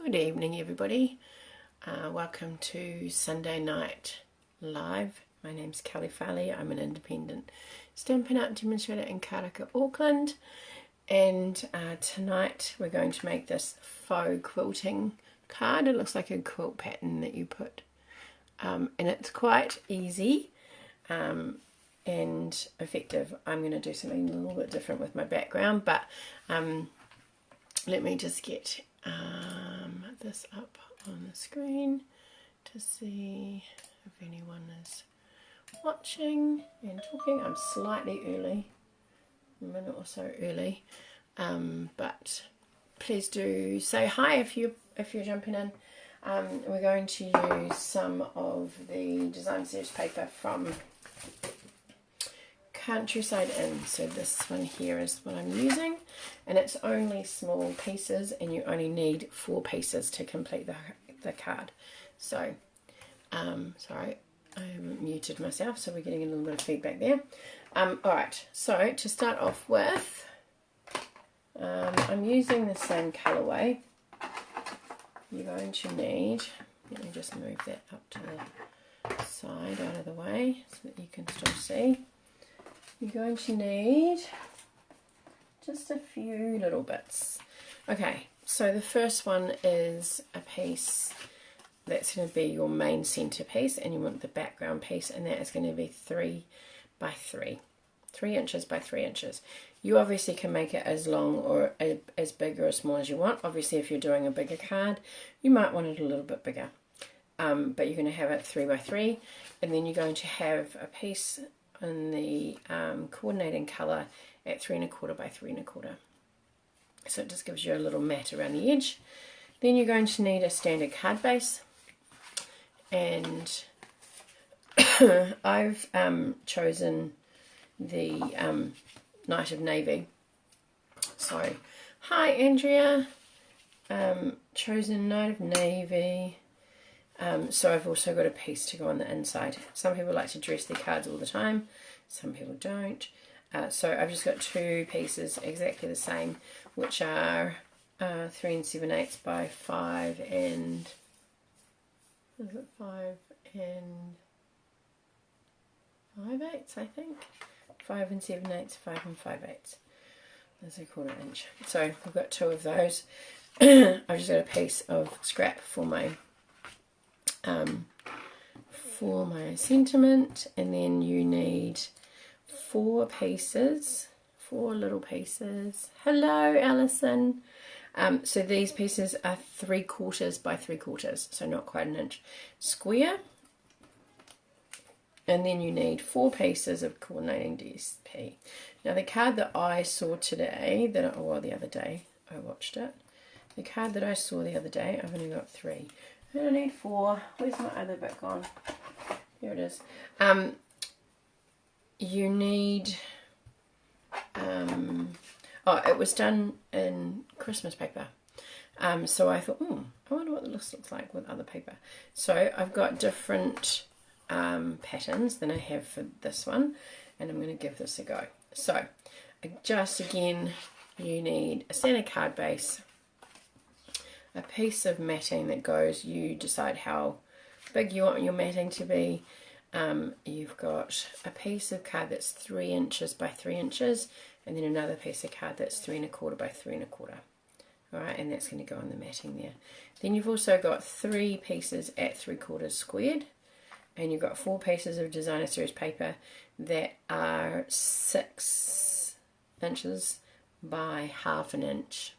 Good evening, everybody. Welcome to Sunday Night Live. My name's Kelley Farley. I'm an independent Stampin' Art demonstrator in Karaka, Auckland. And tonight we're going to make this faux quilting card. It looks like a quilt pattern that you put. And it's quite easy and effective. I'm going to do something a little bit different with my background, but let me just get this up on the screen to see if anyone is watching and talking. I'm slightly early, a minute or so early, but please do say hi if you're jumping in. We're going to use some of the design series paper from Countryside Inn. So this one here is what I'm using, and it's only small pieces, and you only need 4 pieces to complete the card. So sorry, I muted myself, so we're getting a little bit of feedback there. Alright, so to start off with, I'm using the same colorway. You're going to need, let me just move that up to the side out of the way so that you can still see. You're going to need just a few little bits. Okay, so the first one is a piece that's going to be your main centerpiece, and you want the background piece, and that is going to be 3 by 3 inches by 3 inches. You obviously can make it as long or as big or as small as you want. Obviously, if you're doing a bigger card, you might want it a little bit bigger, but you're going to have it 3 by 3, and then you're going to have a piece in the coordinating colour at 3 1/4 by 3 1/4. So it just gives you a little mat around the edge. Then you're going to need a standard card base, and I've chosen the Night of Navy. So hi Andrea, chosen Night of Navy. So I've also got a piece to go on the inside. Some people like to dress their cards all the time, some people don't. So I've just got 2 pieces exactly the same, which are 3 7/8 by 5 and, is it 5 and 5/8, I think. 5 7/8, 5 5/8. That's a 1/4 inch. So I've got 2 of those. I've just got a piece of scrap for my sentiment, and then you need 4 pieces, 4 little pieces. Hello Alison. So these pieces are 3/4 by 3/4, so not quite an inch square. And then you need 4 pieces of coordinating DSP. Now the card that I saw today, the other day I watched it, the card that I saw the other day, I've only got 3. I need 4. Where's my other bit gone? Here it is. You need, it was done in Christmas paper. So I thought, I wonder what this looks like with other paper. So I've got different patterns than I have for this one, and I'm going to give this a go. So just again, you need a standard card base, a piece of matting that goes, you decide how big you want your matting to be. You've got a piece of card that's 3 inches by 3 inches, and then another piece of card that's 3 1/4 by 3 1/4. Alright, and that's going to go on the matting there. Then you've also got 3 pieces at 3/4 squared, and you've got 4 pieces of designer series paper that are 6 inches by 1/2 inch.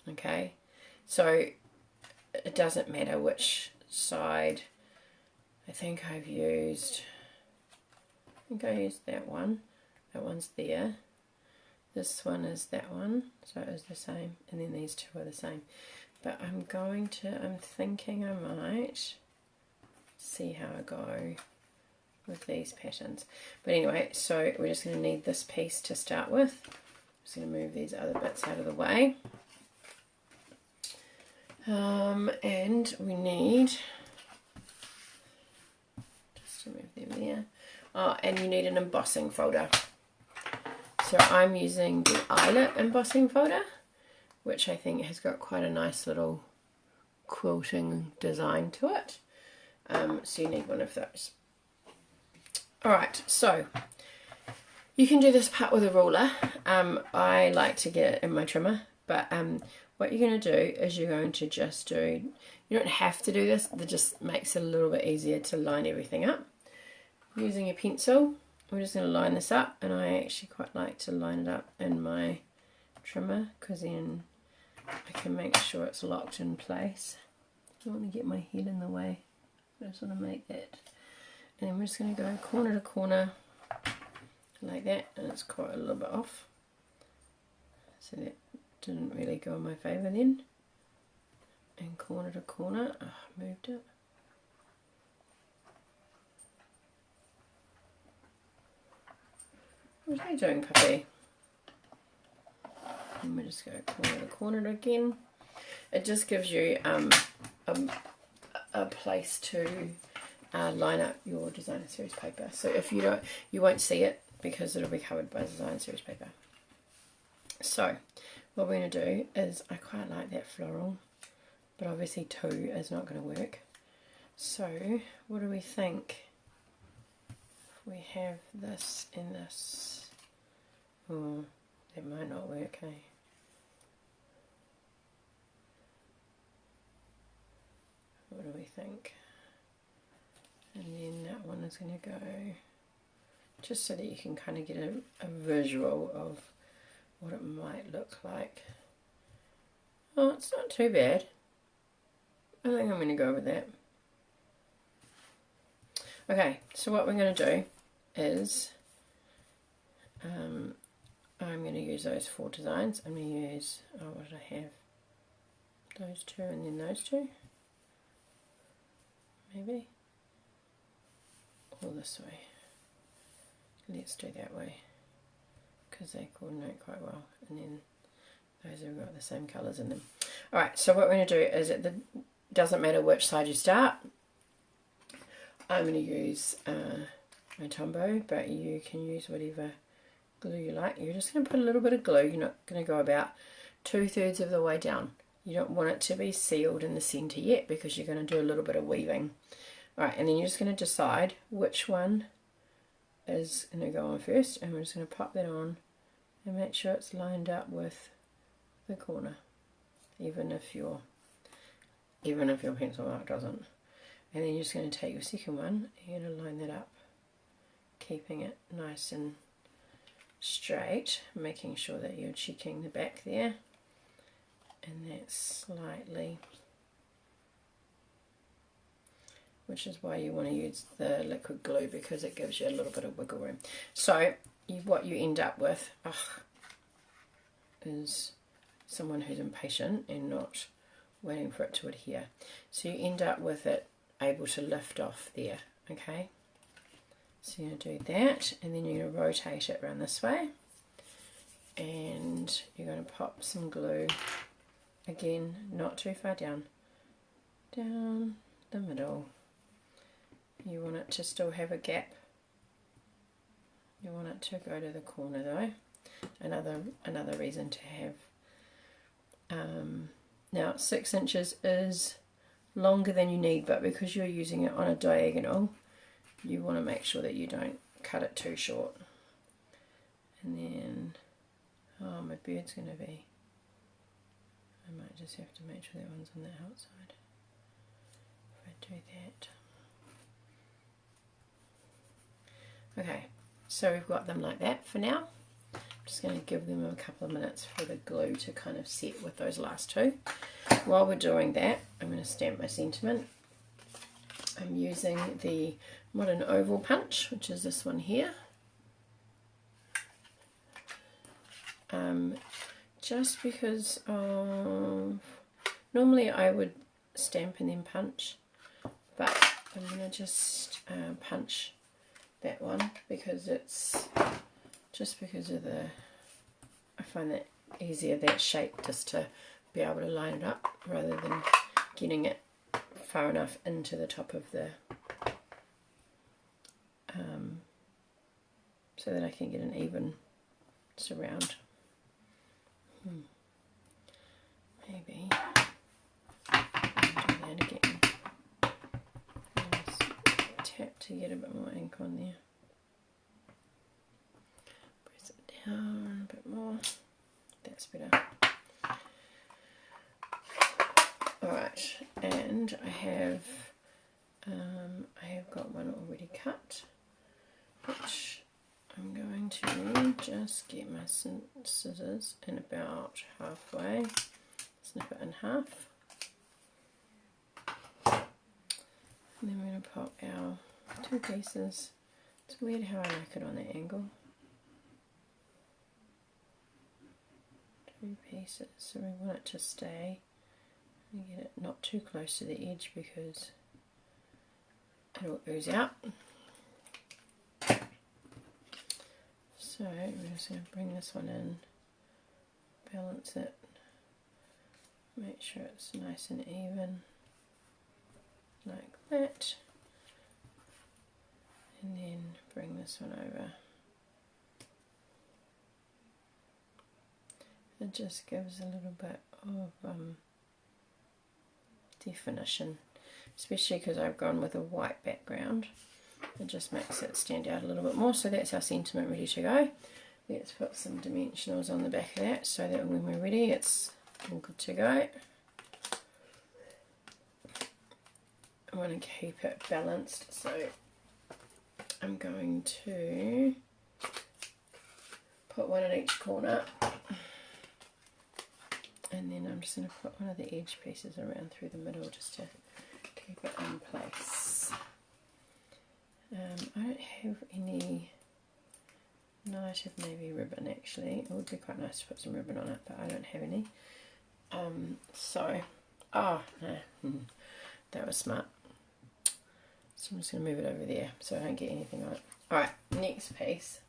Okay, so it doesn't matter which side. I think I used that one. That one's there. This one is that one, so it is the same, and then these 2 are the same. But I'm thinking I might see how I go with these patterns. But anyway, so we're just going to need this piece to start with. I'm just going to move these other bits out of the way. And we need, just to move them there. Oh, and you need an embossing folder. So I'm using the Eyelet embossing folder, which I think has got quite a nice little quilting design to it. So you need one of those. Alright, so you can do this part with a ruler. I like to get it in my trimmer, but what you're going to do is you're going to just do, you don't have to do this, it just makes it a little bit easier to line everything up. Using a pencil, I'm just going to line this up, and I actually quite like to line it up in my trimmer because then I can make sure it's locked in place. I don't want to get my head in the way, I just want to make that. And then we're just going to go corner to corner like that, and it's quite a little bit off. So that didn't really go in my favour then. And corner to corner, oh, I moved it. What are you doing, puppy? And we just go corner to corner again. It just gives you a place to line up your designer series paper. So if you don't, you won't see it because it'll be covered by designer series paper. So what we're going to do is, I quite like that floral, but obviously 2 is not going to work. So what do we think? If we have this and this, oh, that might not work, eh? What do we think? And then that one is going to go, just so that you can kind of get a visual of what it might look like. Oh, it's not too bad. I think I'm going to go with that. Okay, so what we're going to do is I'm going to use those 4 designs. I'm going to use, oh, what did I have? Those 2 and then those 2. Maybe. Or this way. Let's do that way, because they coordinate quite well, and then those have got the same colours in them. Alright, so what we're going to do is, it doesn't matter which side you start. I'm going to use my Tombow, but you can use whatever glue you like. You're just going to put a little bit of glue. You're not going to go about 2/3 of the way down. You don't want it to be sealed in the centre yet, because you're going to do a little bit of weaving. Alright, and then you're just going to decide which one is going to go on first, and we're just going to pop that on and make sure it's lined up with the corner, even if your pencil mark doesn't. And then you're just going to take your second one and you're going to line that up, keeping it nice and straight, making sure that you're checking the back there, and that's slightly, which is why you want to use the liquid glue, because it gives you a little bit of wiggle room. So what you end up with is someone who's impatient and not waiting for it to adhere. So you end up with it able to lift off there, okay? So you're going to do that, and then you're going to rotate it around this way, and you're going to pop some glue, again, not too far down the middle. You want it to still have a gap. You want it to go to the corner though. Another reason to have, now 6 inches is longer than you need, but because you're using it on a diagonal, you want to make sure that you don't cut it too short. And then, oh, my bird's going to be, I might just have to make sure that one's on the outside. If I do that. Okay, so we've got them like that for now. I'm just going to give them a couple of minutes for the glue to kind of set with those last 2. While we're doing that, I'm going to stamp my sentiment. I'm using the Modern Oval Punch, which is this one here. Just because of, normally I would stamp and then punch, but I'm going to just punch that one, because it's just because of the, I find that easier, that shape, just to be able to line it up rather than getting it far enough into the top of the so that I can get an even surround. Maybe do tap to get a bit more ink on there. Press it down a bit more. That's better. Alright, and I have got one already cut, which I'm going to just get my scissors in about halfway, snip it in half, and then we're going to pop our 2 pieces. It's weird how I like it on that angle. 2 pieces, so we want it to stay and get it not too close to the edge because it'll ooze out. So we're just going to bring this one in, balance it, make sure it's nice and even, like that, and then bring this one over. It just gives a little bit of definition, especially because I've gone with a white background. It just makes it stand out a little bit more. So that's our sentiment ready to go. Let's put some dimensionals on the back of that so that when we're ready it's all good to go. I want to keep it balanced, so I'm going to put one in each corner, and then I'm just going to put one of the edge pieces around through the middle just to keep it in place. I don't have any, no, I should maybe ribbon actually. It would be quite nice to put some ribbon on it, but I don't have any. Oh no, that was smart. So I'm just going to move it over there so I don't get anything on it. Alright, next piece.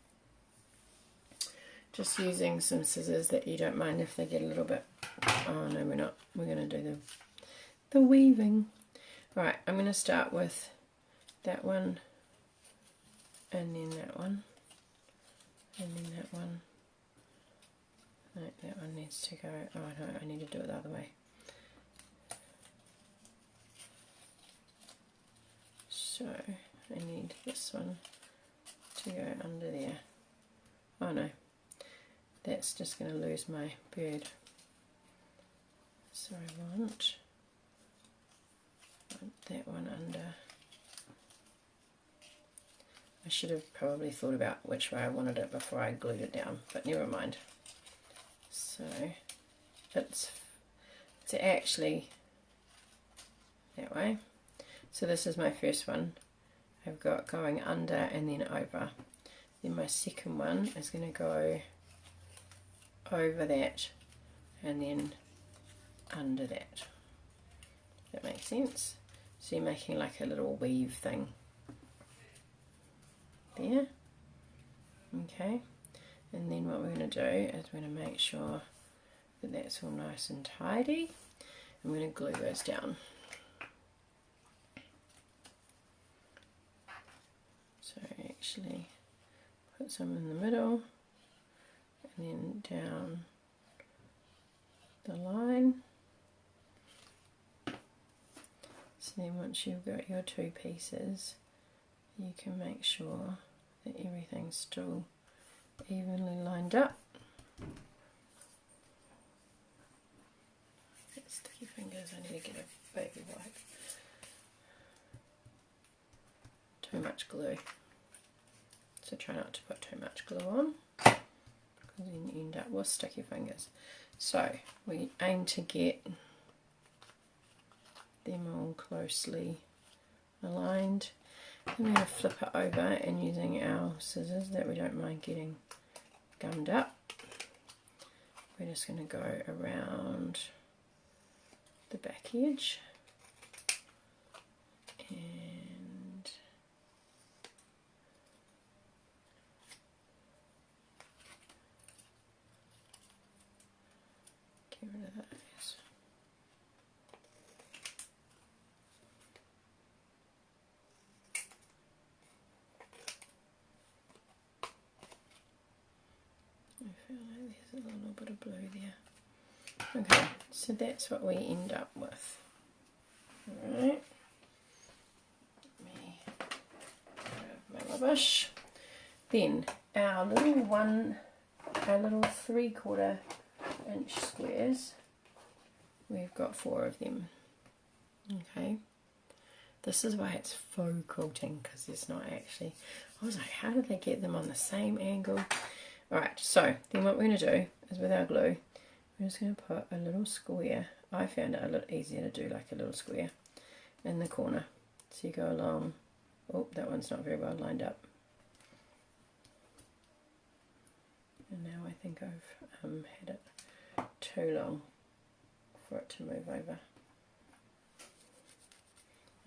Just using some scissors that you don't mind if they get a little bit, oh no we're not, we're going to do the weaving. Alright, I'm going to start with that one, and then that one, and then that one. No, that one needs to go, oh no, I need to do it the other way. So I need this one to go under there. Oh no, that's just going to lose my bird. So I want that one under. I should have probably thought about which way I wanted it before I glued it down, but never mind. So it's actually that way. So this is my first one. I've got going under and then over. Then my second one is going to go over that and then under that. That makes sense? So you're making like a little weave thing there. Okay, and then what we're going to do is we're going to make sure that that's all nice and tidy. I'm going to glue those down. So actually put some in the middle and then down the line. So then once you've got your 2 pieces, you can make sure that everything's still evenly lined up. Sticky fingers, I need to get a baby wipe. Too much glue. So try not to put too much glue on, because then you end up with sticky fingers. So we aim to get them all closely aligned. I'm going to flip it over, and using our scissors that we don't mind getting gummed up, we're just going to go around the back edge and get rid of those. I feel like there's a little bit of blue there. Okay, so that's what we end up with. Alright. Let me rubbish. Then our little 3/4 inch squares, we've got 4 of them. Okay, this is why it's faux quilting, because it's not actually, I was like, how did they get them on the same angle? Alright, so then what we're going to do is with our glue, we're just going to put a little square. I found it a little easier to do like a little square in the corner. So you go along, oh, that one's not very well lined up. And now I think I've had it too long for it to move over.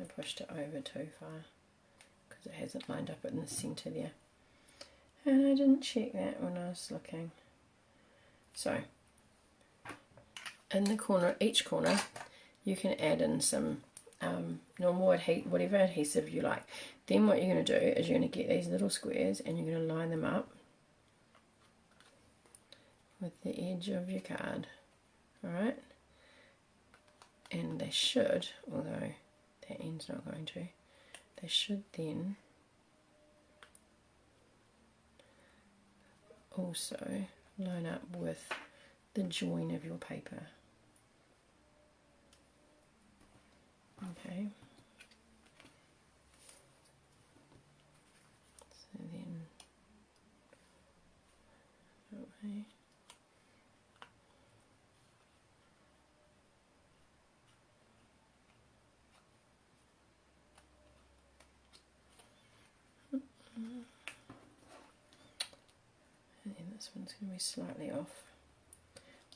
I pushed it over too far because it hasn't lined up in the centre there. And I didn't check that when I was looking. So, in the corner, each corner, you can add in some normal whatever adhesive you like. Then what you're going to do is you're going to get these little squares and you're going to line them up with the edge of your card. Alright? And they should, although that end's not going to, they should then also line up with the join of your paper. Okay. So then, okay. And then this one's going to be slightly off,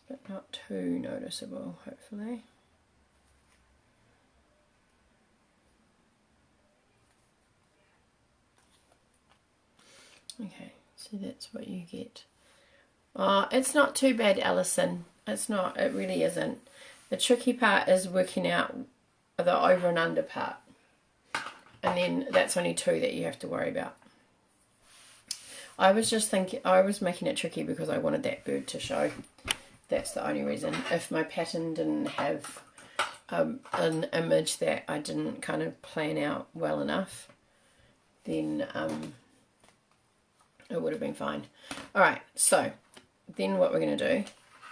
but not too noticeable, hopefully. Okay, so that's what you get. Oh, it's not too bad, Alison. It's not, it really isn't. The tricky part is working out the over and under part. And then that's only 2 that you have to worry about. I was just thinking, I was making it tricky because I wanted that bird to show. That's the only reason. If my pattern didn't have an image that I didn't kind of plan out well enough, then it would have been fine. Alright, so then what we're going to do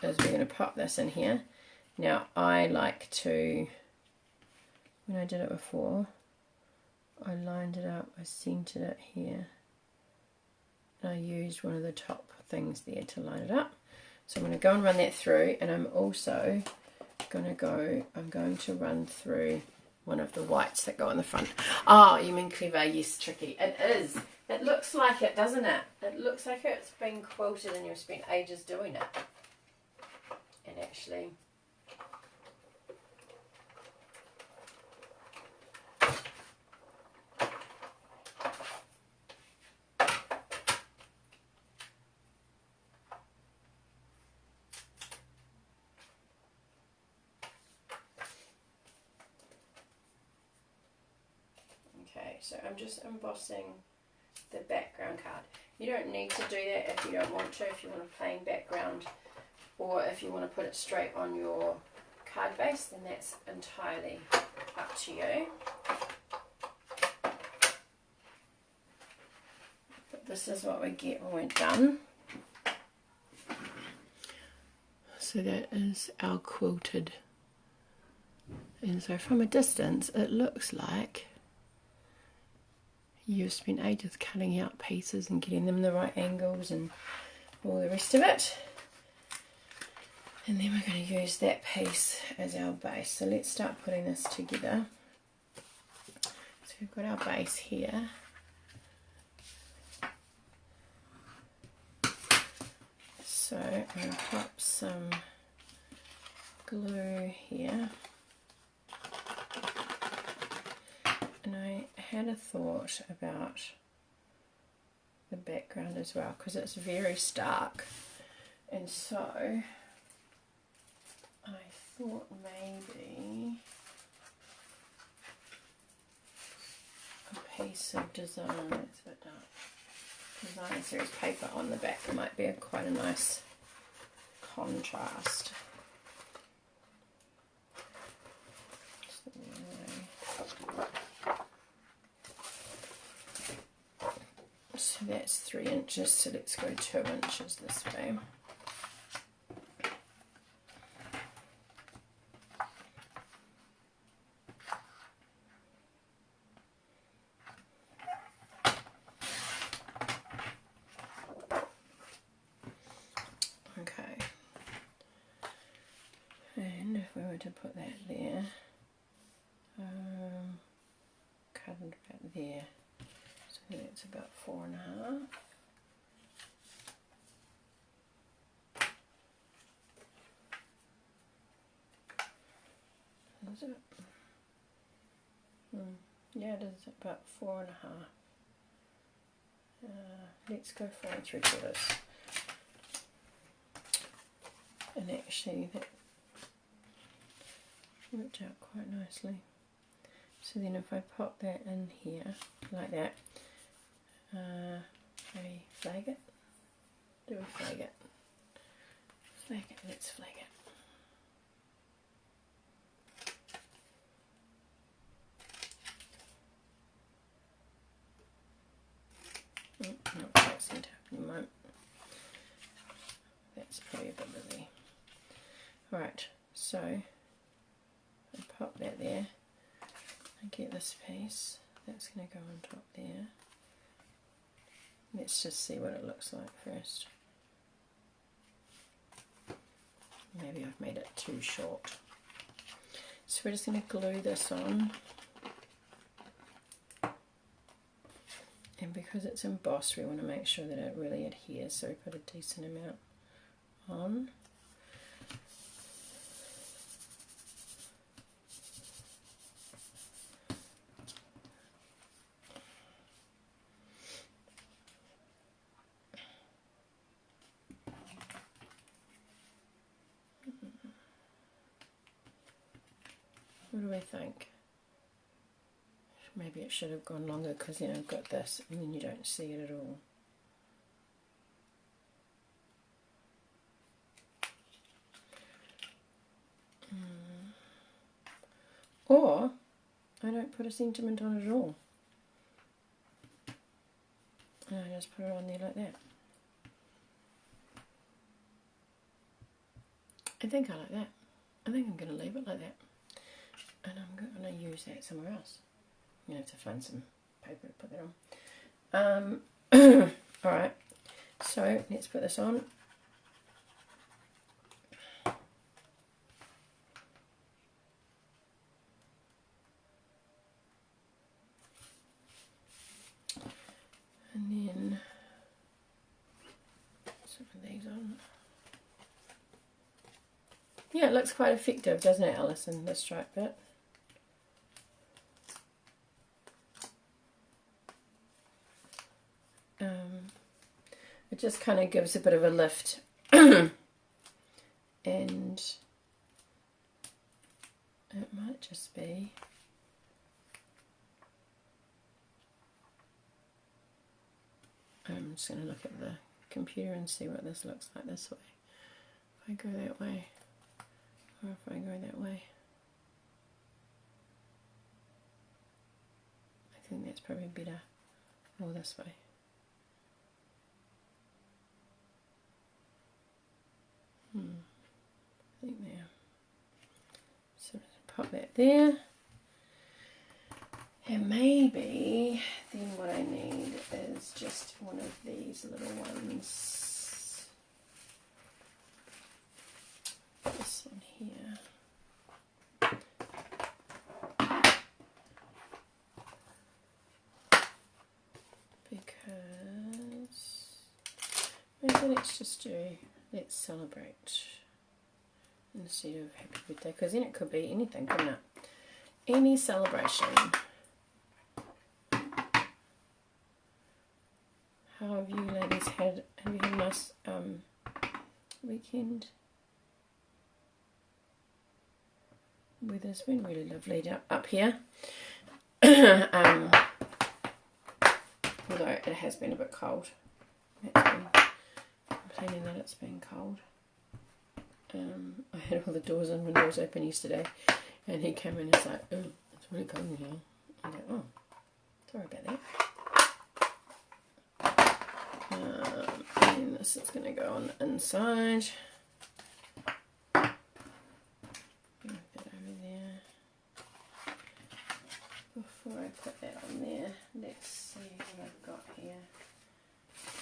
is we're going to pop this in here. Now I like to, when I did it before, I lined it up, I centered it here. And I used one of the top things there to line it up. So I'm going to go and run that through, and I'm also going to run through one of the whites that go on the front. Oh, you mean clever? Yes, tricky. It is. It looks like it, doesn't it? It looks like it's been quilted and you've spent ages doing it. And actually, okay, so I'm just embossing the background card. You don't need to do that if you don't want to, if you want a plain background, or if you want to put it straight on your card base, then that's entirely up to you. But this is what we get when we're done. So that is our quilted. And so from a distance it looks like you've spent ages cutting out pieces and getting them the right angles and all the rest of it. And then we're going to use that piece as our base. So let's start putting this together. So we've got our base here. So I'm going to pop some glue here. And I had a thought about the background as well, because it's very stark, and so I thought maybe a piece of design, it's a bit dark, design series paper on the back might be quite a nice contrast. So that's 3 inches, so let's go 2 inches this way. Okay, and if we were to put that there, cut it about there, so that's about 4.5. Is it? Yeah, it is about 4.5. Let's go 4 3/4. And actually that worked out quite nicely. So then if I pop that in here like that, maybe flag it. Do we flag it? Flag it, let's flag it. Not quite centre up in the moment. That's probably a bit busy. Alright, so I pop that there. I get this piece. That's going to go on top there. Let's just see what it looks like first. Maybe I've made it too short. So we're just going to glue this on. And because it's embossed, we want to make sure that it really adheres, so we put a decent amount on. What do we think? Maybe it should have gone longer because then I've got this and then you don't see it at all. Or I don't put a sentiment on it at all. And I just put it on there like that. I think I like that. I think I'm going to leave it like that. And I'm going to use that somewhere else. I'm going to have to find some paper to put that on. Alright, so let's put this on. And then some of these on. Yeah, it looks quite effective, doesn't it, Alison, the stripe bit? It just kind of gives a bit of a lift. And it might just be I'm just going to look at the computer and see what this looks like this way. If I go that way, or if I go that way. I think that's probably better. Or this way. I think there. So pop that there. And maybe then what I need is just one of these little ones. This one here. Because maybe let's just do, let's celebrate instead of happy birthday, because then it could be anything, couldn't it? Any celebration. How have you ladies had, have you had a nice weekend? Weather's been really lovely up here. Although it has been a bit cold. It's been complaining that it's been cold. I had all the doors and windows open yesterday, and he came in and was like, "Oh, it's really cold in here." I was like, "Oh, sorry about that." And this is going to go on the inside. Move that over there. Before I put that on there, let's see what I've got here.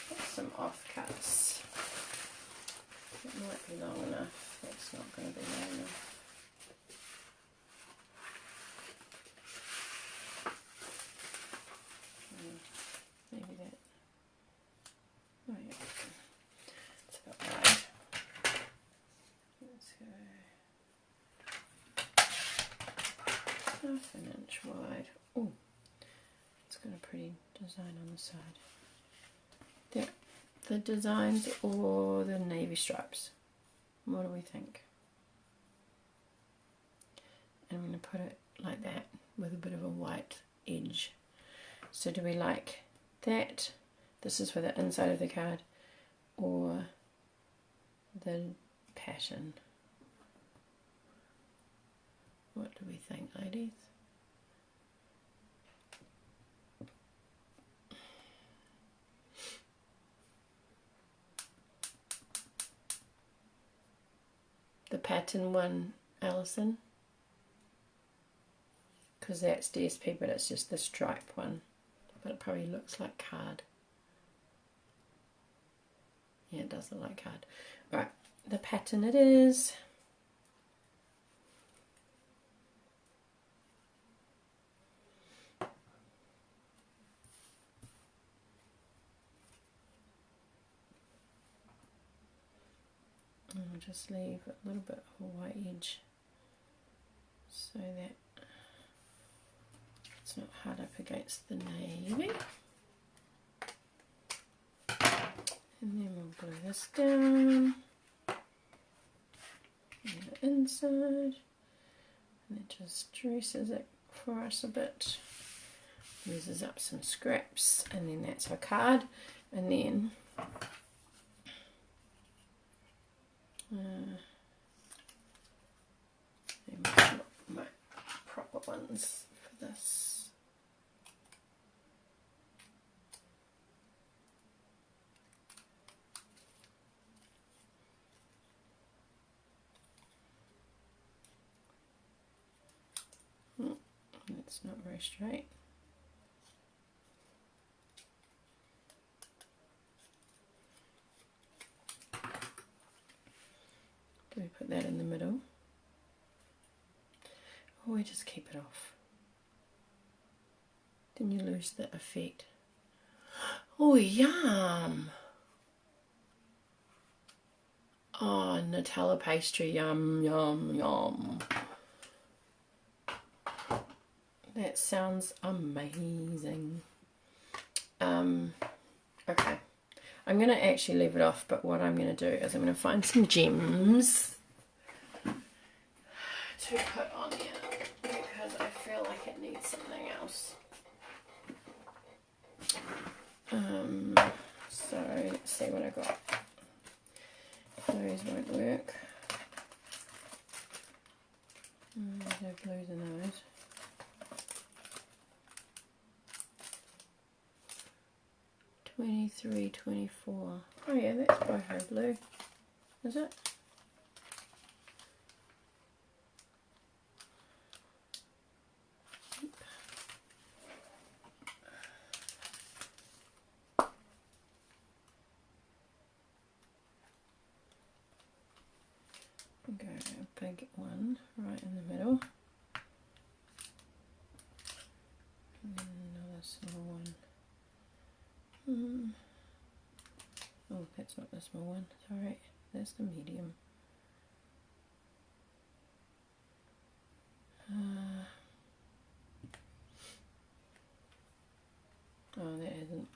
Got some offcuts. It might be long enough. That's not going to be long enough. Maybe that. Oh yeah, it's about wide. Let's go half an inch wide. Oh, it's got a pretty design on the side. There, the designs or the navy stripes. What do we think? And I'm going to put it like that with a bit of a white edge. So do we like that? This is for the inside of the card, or the pattern? What do we think, ladies? The pattern one, Alison, because that's DSP, but it's just the stripe one, but it probably looks like card. Yeah, it does look like card. Alright, the pattern it is. I'll just leave a little bit of a white edge so that it's not hard up against the navy. And then we'll glue this down on the inside, and it just dresses it for us a bit, uses up some scraps, and then that's our card. And then my proper ones for this. It's not very straight. Do we put that in the middle? Or we just keep it off? Then you lose the effect. Oh, yum! Oh, Nutella pastry, yum, yum, yum. That sounds amazing. Okay. I'm going to actually leave it off, but what I'm going to do is I'm going to find some gems to put on here because I feel like it needs something else. So let's see what I got. Those won't work. There's no blues in those. $23, $24. Oh yeah, that's boho blue, is it? Go a big one right in the middle, and then another small one. Oh, that's not the small one, sorry, that's the medium. Oh, that isn't,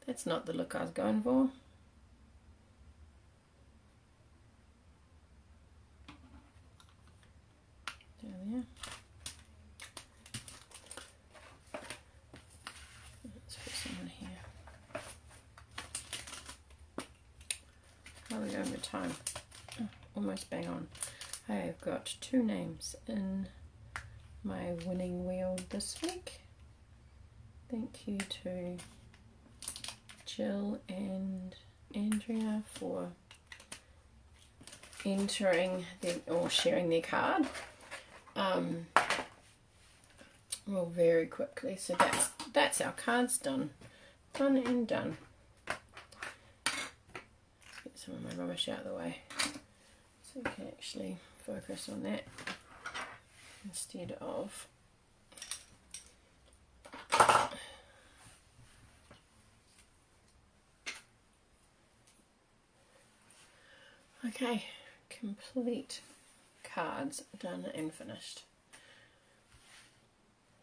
that's not the look I was going for. Down there. Let's put some in here. How are we going with time? Oh, almost bang on. I have got 2 names in my winning wheel this week. Thank you to Jill and Andrea for entering or sharing their card. Well, very quickly. So that's our cards done. Done and done. Get some of my rubbish out of the way so we can actually focus on that instead of okay, complete cards done and finished.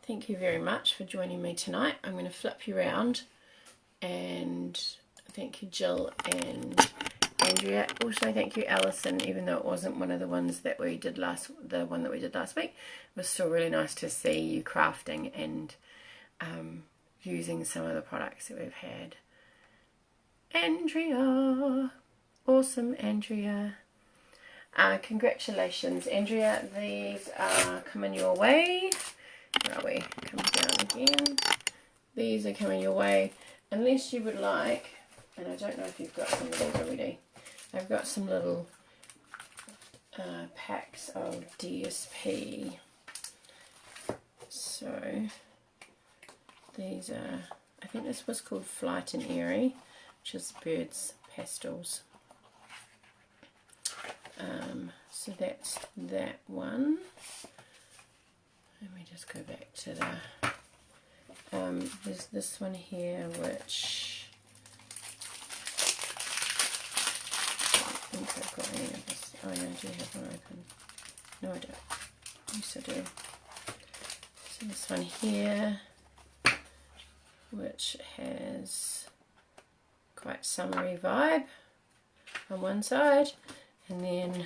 Thank you very much for joining me tonight. I'm going to flip you around, and thank you Jill and Andrea. Also thank you Alison, even though it wasn't one of the ones that we did last week. It was still really nice to see you crafting and using some of the products that we've had. Andrea, awesome Andrea. Congratulations Andrea, these are coming your way. Where are we? Come down again. These are coming your way, unless you would like, and I don't know if you've got some of these already. I've got some little packs of DSP. So these are, I think this was called Flight and Airy, which is birds pastels. So that's that one. Let me just go back to the there's this one here, which I don't think I've got any of this. Oh no, I do have one open. No, I don't. Yes, I do. So this one here, which has quite summery vibe on one side, and then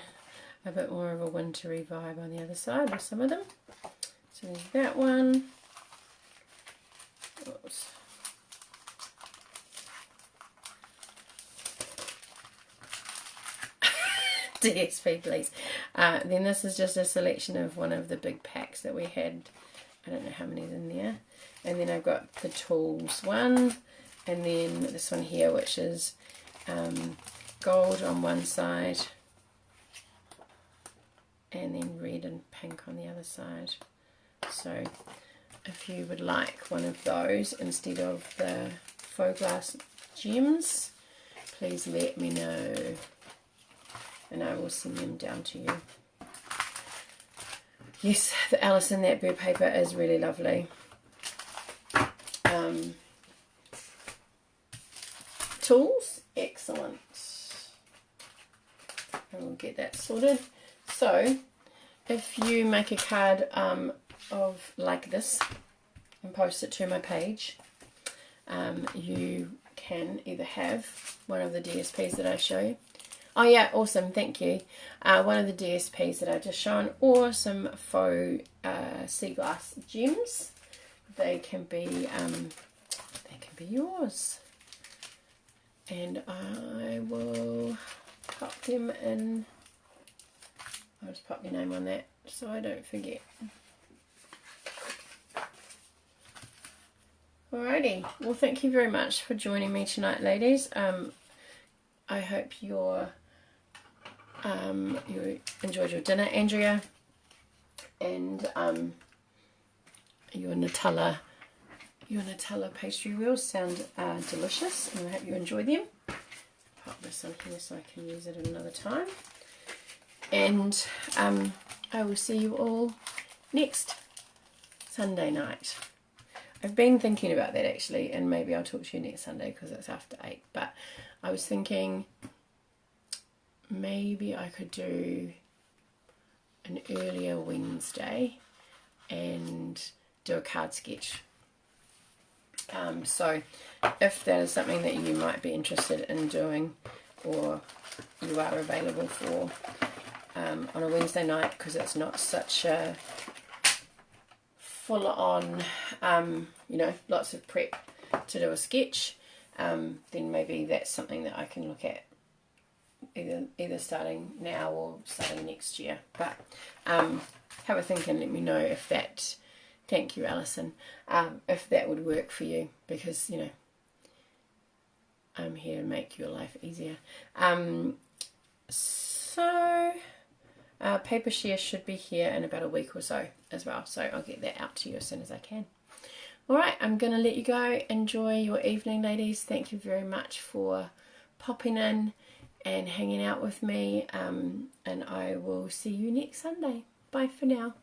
a bit more of a wintry vibe on the other side with some of them. So there's that one. Oops. DSP please. Then this is just a selection of one of the big packs that we had. I don't know how many's in there. And then I've got the tools one, and then this one here, which is gold on one side and then red and pink on the other side. So if you would like one of those instead of the faux glass gems, please let me know and I will send them down to you. Yes, the Alison, that bird paper is really lovely. Tools, excellent. And we'll get that sorted. So if you make a card of like this and post it to my page, you can either have one of the DSPs that I show you. Oh yeah, awesome, thank you. One of the DSPs that I just shown, or some faux sea glass gems. They can be yours. And I will pop them in. I'll just pop your name on that so I don't forget. Alrighty, well thank you very much for joining me tonight, ladies. I hope you enjoyed your dinner, Andrea, and your Nutella pastry wheels sound delicious, and I hope you enjoy them. Pop this on here so I can use it another time. And I will see you all next Sunday night. I've been thinking about that actually, and maybe I'll talk to you next Sunday because it's after 8. But I was thinking maybe I could do an earlier Wednesday and do a card sketch. So if that is something that you might be interested in doing, or you are available for on a Wednesday night, because it's not such a full on you know, lots of prep to do a sketch, then maybe that's something that I can look at either starting now or starting next year. But have a think and let me know if that, thank you Alison, if that would work for you, because you know, here and make your life easier. Paper share should be here in about a week or so as well, so I'll get that out to you as soon as I can. Alright, I'm going to let you go. Enjoy your evening, ladies. Thank you very much for popping in and hanging out with me, and I will see you next Sunday. Bye for now.